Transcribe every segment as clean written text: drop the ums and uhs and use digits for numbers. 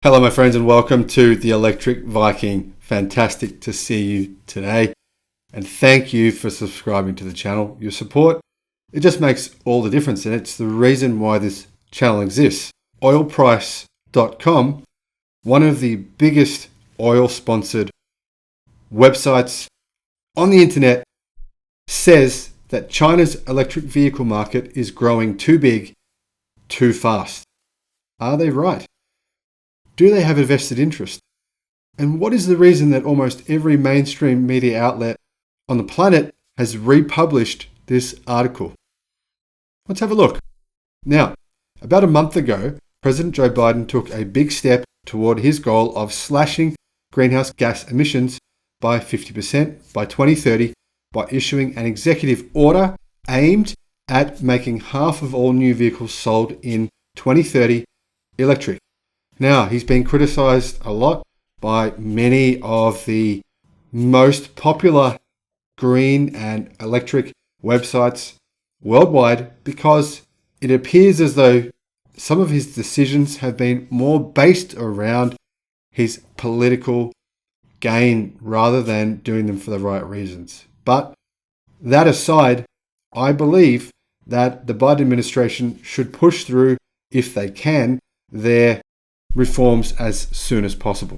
Hello my friends and welcome to the Electric Viking. Fantastic to see you today and thank you for subscribing to the channel. Your support, it just makes all the difference and it's the reason why this channel exists. Oilprice.com, one of the biggest oil sponsored websites on the internet, says that China's electric vehicle market is growing too big, too fast. Are they right? Do they have a vested interest? And what is the reason that almost every mainstream media outlet on the planet has republished this article? Let's have a look. Now, about a month ago, President Joe Biden took a big step toward his goal of slashing greenhouse gas emissions by 50% by 2030 by issuing an executive order aimed at making half of all new vehicles sold in 2030 electric. Now, he's been criticized a lot by many of the most popular green and electric websites worldwide because it appears as though some of his decisions have been more based around his political gain rather than doing them for the right reasons. But that aside, I believe that the Biden administration should push through, if they can, their reforms as soon as possible.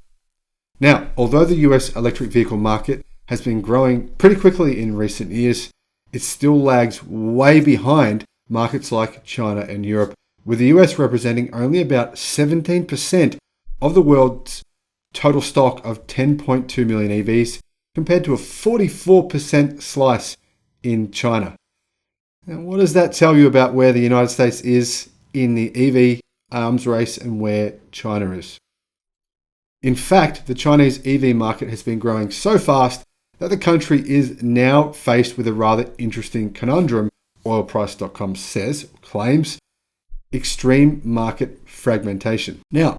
Now, although the US electric vehicle market has been growing pretty quickly in recent years, it still lags way behind markets like China and Europe, with the US representing only about 17% of the world's total stock of 10.2 million EVs, compared to a 44% slice in China. Now, what does that tell you about where the United States is in the EV arms race and where China is? In fact, the Chinese EV market has been growing so fast that the country is now faced with a rather interesting conundrum. Oilprice.com claims extreme market fragmentation. Now,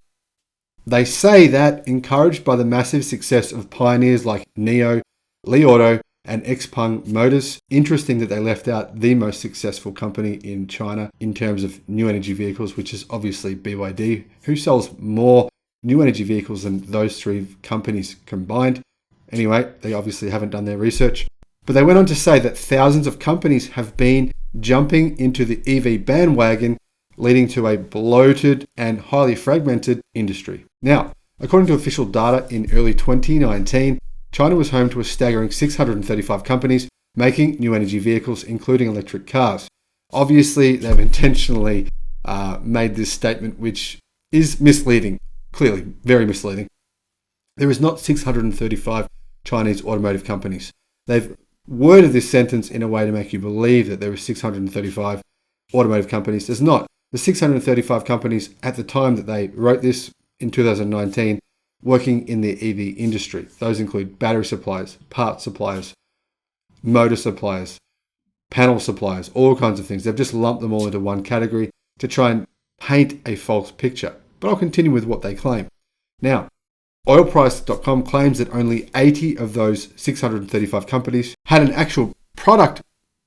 they say that encouraged by the massive success of pioneers like NIO, Li Auto, and Xpeng Motors. Interesting that they left out the most successful company in China in terms of new energy vehicles, which is obviously BYD, who sells more new energy vehicles than those three companies combined. Anyway, they obviously haven't done their research. But they went on to say that thousands of companies have been jumping into the EV bandwagon, leading to a bloated and highly fragmented industry. Now, according to official data in early 2019, China was home to a staggering 635 companies making new energy vehicles, including electric cars. Obviously, they've intentionally made this statement, which is misleading, clearly very misleading. There is not 635 Chinese automotive companies. They've worded this sentence in a way to make you believe that there are 635 automotive companies. There's not. The 635 companies at the time that they wrote this in 2019 working in the EV industry. Those include battery suppliers, parts suppliers, motor suppliers, panel suppliers, all kinds of things. They've just lumped them all into one category to try and paint a false picture. But I'll continue with what they claim. Now, Oilprice.com claims that only 80 of those 635 companies had an actual product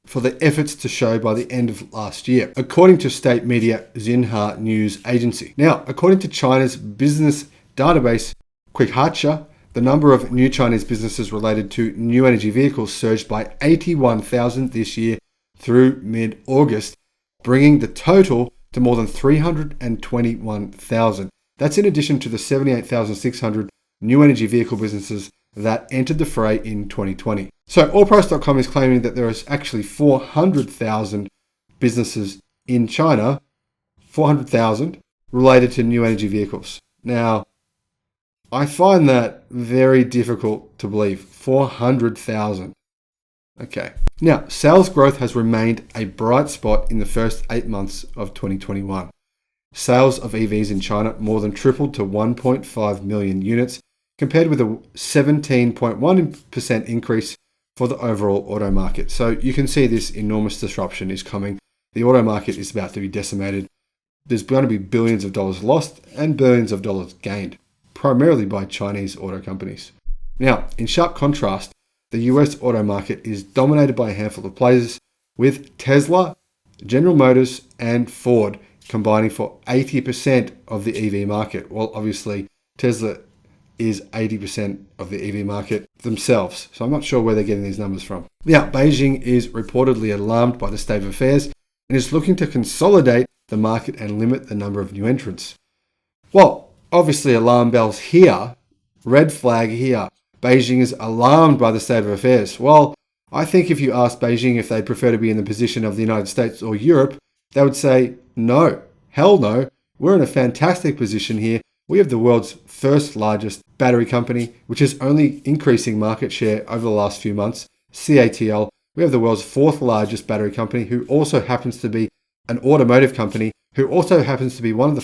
for the efforts to show by the end of last year, according to state media Xinhua News Agency. Now, according to China's business database Quickhatcher, the number of new Chinese businesses related to new energy vehicles surged by 81,000 this year through mid-August, bringing the total to more than 321,000. That's in addition to the 78,600 new energy vehicle businesses that entered the fray in 2020. So Allprice.com is claiming that there is actually 400,000 businesses in China, 400,000 related to new energy vehicles. Now, I find that very difficult to believe. 400,000. Okay. Now, sales growth has remained a bright spot in the first 8 months of 2021. Sales of EVs in China more than tripled to 1.5 million units, compared with a 17.1% increase for the overall auto market. So you can see this enormous disruption is coming. The auto market is about to be decimated. There's going to be billions of dollars lost and billions of dollars gained, primarily by Chinese auto companies. Now, in sharp contrast, the US auto market is dominated by a handful of players, with Tesla, General Motors, and Ford combining for 80% of the EV market. Well, obviously, Tesla is 80% of the EV market themselves. So I'm not sure where they're getting these numbers from. Now, Beijing is reportedly alarmed by the state of affairs and is looking to consolidate the market and limit the number of new entrants. Well, obviously alarm bells here, red flag here. Beijing is alarmed by the state of affairs. Well, I think if you ask Beijing if they'd prefer to be in the position of the United States or Europe, they would say, no, hell no. We're in a fantastic position here. We have the world's first largest battery company, which is only increasing market share over the last few months, CATL. We have the world's fourth largest battery company, who also happens to be an automotive company, who also happens to be one of the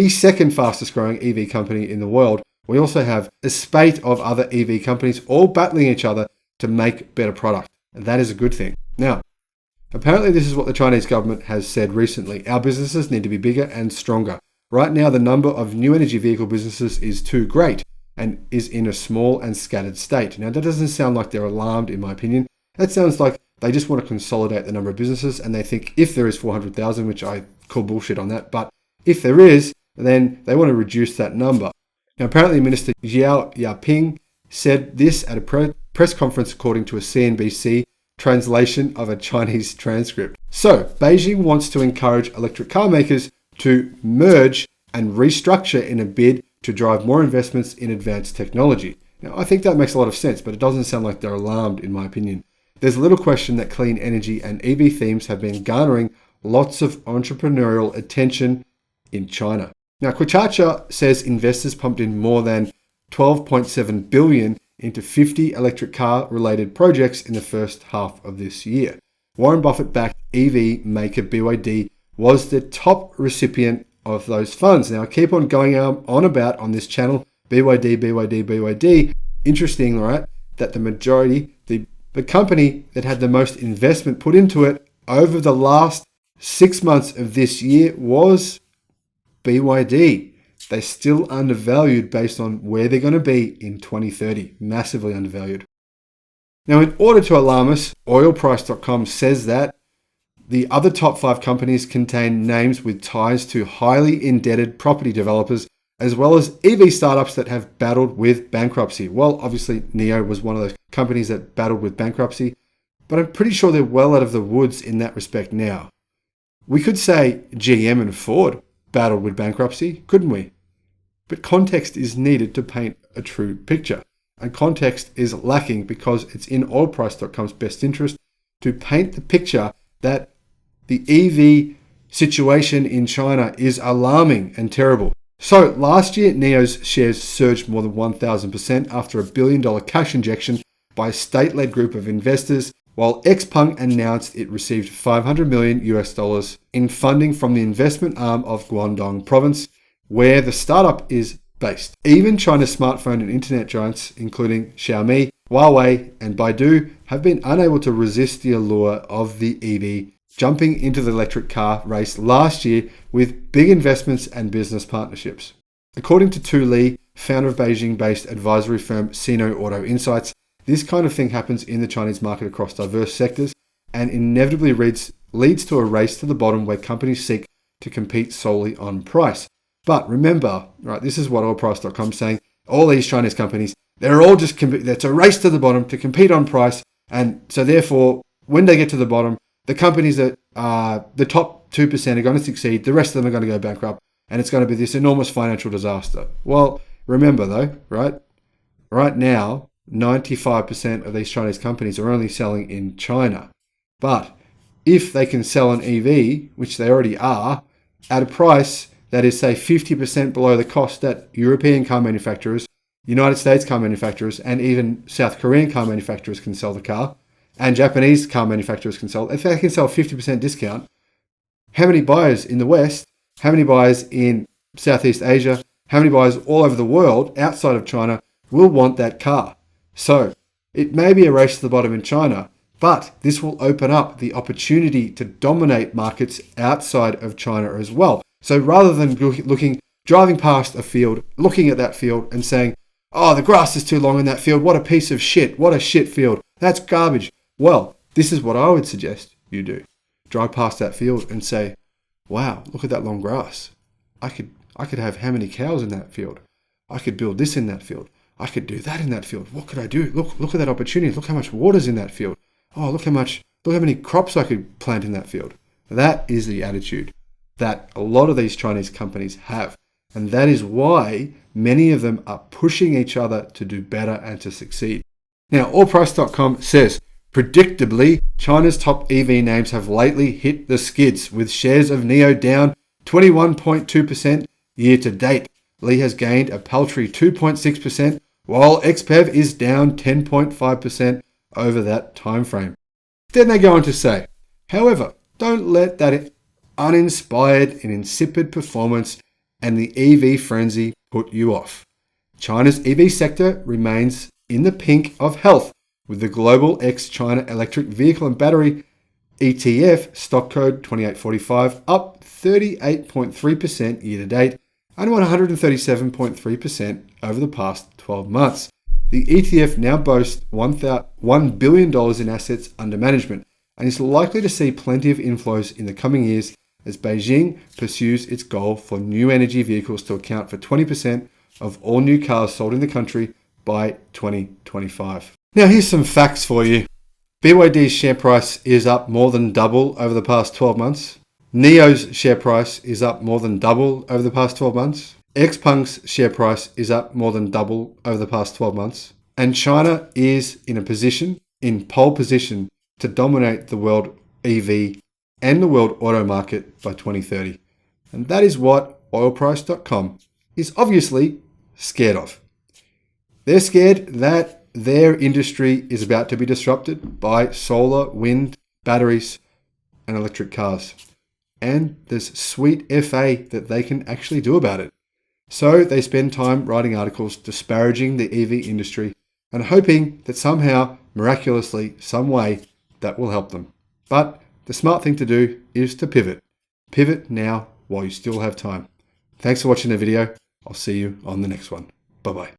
second fastest growing EV company in the world. We also have a spate of other EV companies all battling each other to make better product. And that is a good thing. Now, apparently this is what the Chinese government has said recently. Our businesses need to be bigger and stronger. Right now, the number of new energy vehicle businesses is too great and is in a small and scattered state. Now, that doesn't sound like they're alarmed, in my opinion. That sounds like they just want to consolidate the number of businesses, and they think if there is 400,000, which I call bullshit on that, but if there is, then they want to reduce that number. Now, apparently Minister Xiao Yaping said this at a press conference according to a CNBC translation of a Chinese transcript. So, Beijing wants to encourage electric car makers to merge and restructure in a bid to drive more investments in advanced technology. Now, I think that makes a lot of sense, but it doesn't sound like they're alarmed, in my opinion. There's little question that clean energy and EV themes have been garnering lots of entrepreneurial attention in China. Now, Quchacha says investors pumped in more than 12.7 billion into 50 electric car related projects in the first half of this year. Warren Buffett backed EV maker BYD was the top recipient of those funds. Now, I keep on going on about on this channel, BYD. Interesting, right? That the majority, the company that had the most investment put into it over the last 6 months of this year was BYD. They're still undervalued based on where they're going to be in 2030. Massively undervalued. Now, in order to alarm us, oilprice.com says that the other top 5 companies contain names with ties to highly indebted property developers, as well as EV startups that have battled with bankruptcy. Well, obviously, NIO was one of those companies that battled with bankruptcy, but I'm pretty sure they're well out of the woods in that respect now. We could say GM and Ford battled with bankruptcy, couldn't we? But context is needed to paint a true picture. And context is lacking because it's in oilprice.com's best interest to paint the picture that the EV situation in China is alarming and terrible. So last year, NIO's shares surged more than 1,000% after $1 billion cash injection by a state-led group of investors, while Xpeng announced it received $500 million in funding from the investment arm of Guangdong province, where the startup is based. Even China's smartphone and internet giants, including Xiaomi, Huawei, and Baidu, have been unable to resist the allure of the EV, jumping into the electric car race last year with big investments and business partnerships. According to Tu Li, founder of Beijing-based advisory firm Sino Auto Insights, this kind of thing happens in the Chinese market across diverse sectors and inevitably leads to a race to the bottom where companies seek to compete solely on price. But remember, right, this is what oilprice.com is saying, all these Chinese companies, they're all just, it's a race to the bottom to compete on price. And so therefore, when they get to the bottom, the companies that are the top 2% are going to succeed. The rest of them are going to go bankrupt. And it's going to be this enormous financial disaster. Well, remember though, right now, 95% of these Chinese companies are only selling in China. But if they can sell an EV, which they already are, at a price that is, say, 50% below the cost that European car manufacturers, United States car manufacturers, and even South Korean car manufacturers can sell the car, and Japanese car manufacturers can sell, if they can sell 50% discount, how many buyers in the West, how many buyers in Southeast Asia, how many buyers all over the world outside of China will want that car? So it may be a race to the bottom in China, but this will open up the opportunity to dominate markets outside of China as well. So rather than driving past a field, looking at that field and saying, oh, the grass is too long in that field, what a piece of shit, what a shit field, that's garbage. Well, this is what I would suggest you do. Drive past that field and say, wow, look at that long grass. I could have how many cows in that field? I could build this in that field. I could do that in that field. What could I do? Look at that opportunity. Look how much water's in that field. Oh, look how many crops I could plant in that field. That is the attitude that a lot of these Chinese companies have. And that is why many of them are pushing each other to do better and to succeed. Now, allprice.com says, predictably, China's top EV names have lately hit the skids, with shares of NIO down 21.2% year to date. Li has gained a paltry 2.6%, while XPEV is down 10.5% over that time frame. Then they go on to say, however, don't let that uninspired and insipid performance and the EV frenzy put you off. China's EV sector remains in the pink of health, with the global ex-China electric vehicle and battery ETF, stock code 2845, up 38.3% year to date and 137.3% over the past 12 months. The ETF now boasts $1 billion in assets under management and is likely to see plenty of inflows in the coming years as Beijing pursues its goal for new energy vehicles to account for 20% of all new cars sold in the country by 2025. Now here's some facts for you. BYD's share price is up more than double over the past 12 months. NIO's share price is up more than double over the past 12 months. Xpeng's share price is up more than double over the past 12 months. And China is in pole position to dominate the world EV and the world auto market by 2030. And that is what oilprice.com is obviously scared of. They're scared that their industry is about to be disrupted by solar, wind, batteries, and electric cars. And there's sweet FA that they can actually do about it. So they spend time writing articles disparaging the EV industry and hoping that somehow, miraculously, some way, that will help them. But the smart thing to do is to pivot. Pivot now while you still have time. Thanks for watching the video. I'll see you on the next one. Bye-bye.